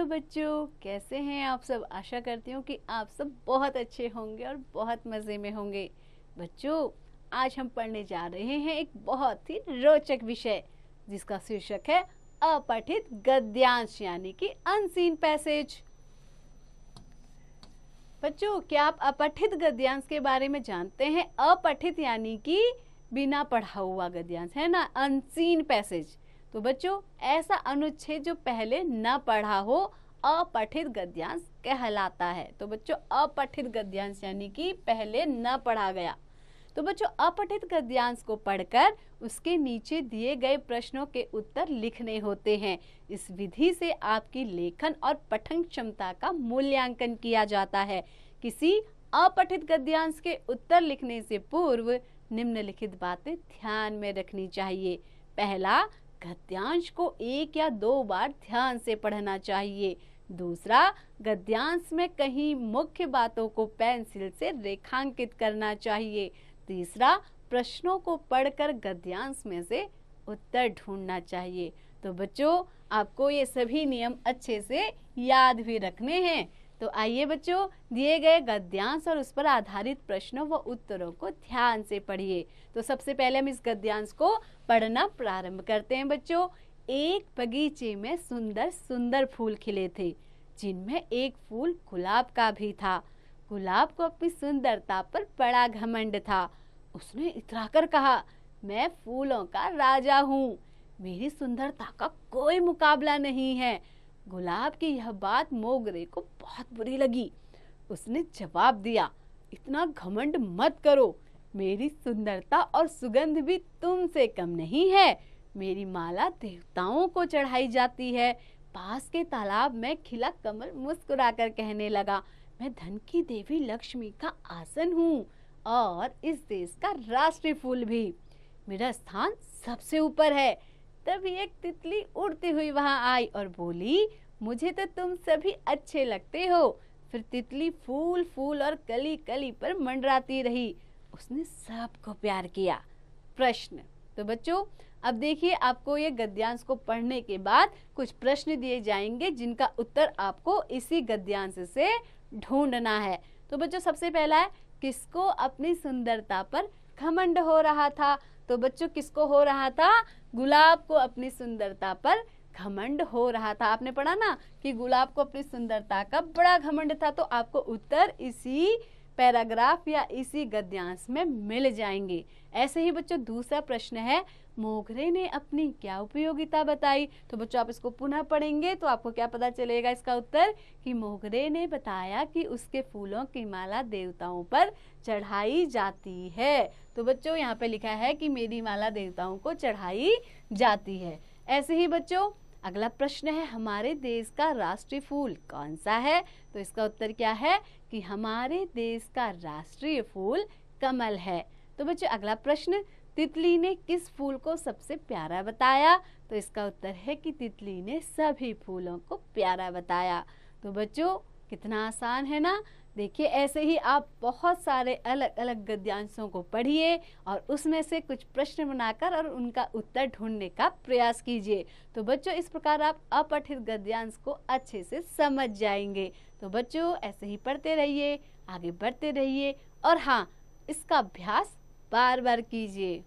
Hello बच्चों, कैसे हैं आप सब। आशा करती हूँ कि आप सब बहुत अच्छे होंगे और बहुत मज़े में होंगे। बच्चों, आज हम पढ़ने जा रहे हैं एक बहुत ही रोचक विषय जिसका शीर्षक है अपठित गद्यांश यानी कि अनसीन पैसेज। बच्चों, क्या आप अपठित गद्यांश के बारे में जानते हैं? अपठित यानी कि बिना पढ़ा हुआ गद्यांश है ना, अनसीन पैसेज। तो बच्चों, ऐसा अनुच्छेद जो पहले न पढ़ा हो अपठित गद्यांश कहलाता है। तो बच्चों, अपठित गद्यांश यानी कि पहले न पढ़ा गया। तो बच्चों, अपठित गद्यांश को पढ़कर उसके नीचे दिए गए प्रश्नों के उत्तर लिखने होते हैं। इस विधि से आपकी लेखन और पठन क्षमता का मूल्यांकन किया जाता है। किसी अपठित गद्यांश के उत्तर लिखने से पूर्व निम्नलिखित बातें ध्यान में रखनी चाहिए। पहला, गद्यांश को 1 या 2 बार ध्यान से पढ़ना चाहिए। दूसरा, गद्यांश में कहीं मुख्य बातों को पेंसिल से रेखांकित करना चाहिए। तीसरा, प्रश्नों को पढ़कर गद्यांश में से उत्तर ढूंढना चाहिए। तो बच्चों, आपको ये सभी नियम अच्छे से याद भी रखने हैं। तो आइए बच्चों, दिए गए गद्यांश और उस पर आधारित प्रश्नों व उत्तरों को ध्यान से पढ़िए। तो सबसे पहले हम इस गद्यांश को पढ़ना प्रारंभ करते हैं। बच्चों, एक बगीचे में सुंदर सुंदर फूल खिले थे, जिनमें एक फूल गुलाब का भी था। गुलाब को अपनी सुंदरता पर बड़ा घमंड था। उसने इतराकर कहा, मैं फूलों का राजा हूँ, मेरी सुंदरता का कोई मुकाबला नहीं है। गुलाब की यह बात मोगरे को बहुत बुरी लगी। उसने जवाब दिया, इतना घमंड मत करो, मेरी सुंदरता और सुगंध भी तुमसे कम नहीं है। मेरी माला देवताओं को चढ़ाई जाती है। पास के तालाब में खिला कमल मुस्कुराकर कहने लगा, मैं धन की देवी लक्ष्मी का आसन हूँ और इस देश का राष्ट्रीय फूल भी। मेरा स्थान सबसे ऊपर है। तभी एक तितली उड़ती हुई वहां आई और बोली, मुझे तो तुम सभी अच्छे लगते हो। फिर तितली फूल फूल और कली कली पर मंडराती रही। उसने सबको प्यार किया। प्रश्न। तो बच्चों, अब देखिए, आपको ये गद्यांश को पढ़ने के बाद कुछ प्रश्न दिए जाएंगे जिनका उत्तर आपको इसी गद्यांश से ढूंढना है। तो बच्चों, सबसे पहला है, किसको अपनी सुंदरता पर घमंड हो रहा था? तो बच्चों, किसको हो रहा था? गुलाब को अपनी सुंदरता पर घमंड हो रहा था। आपने पढ़ा ना कि गुलाब को अपनी सुंदरता का बड़ा घमंड था। तो आपको उत्तर इसी पैराग्राफ या इसी गद्यांश में मिल जाएंगे। ऐसे ही बच्चों, दूसरा प्रश्न है, मोगरे ने अपनी क्या उपयोगिता बताई? तो बच्चों, आप इसको पुनः पढ़ेंगे तो आपको क्या पता चलेगा इसका उत्तर, कि मोगरे ने बताया कि उसके फूलों की माला देवताओं पर चढ़ाई जाती है। तो बच्चों, यहाँ पे लिखा है कि मेरी माला देवताओं को चढ़ाई जाती है। ऐसे ही बच्चों, अगला प्रश्न है, हमारे देश का राष्ट्रीय फूल कौन सा है? तो इसका उत्तर क्या है कि हमारे देश का राष्ट्रीय फूल कमल है। तो बच्चों, अगला प्रश्न, तितली ने किस फूल को सबसे प्यारा बताया? तो इसका उत्तर है कि तितली ने सभी फूलों को प्यारा बताया। तो बच्चों, कितना आसान है ना। देखिए, ऐसे ही आप बहुत सारे अलग अलग गद्यांशों को पढ़िए और उसमें से कुछ प्रश्न बनाकर और उनका उत्तर ढूंढने का प्रयास कीजिए। तो बच्चों, इस प्रकार आप अपठित गद्यांश को अच्छे से समझ जाएंगे। तो बच्चों, ऐसे ही पढ़ते रहिए, आगे बढ़ते रहिए और हाँ, इसका अभ्यास बार बार कीजिए।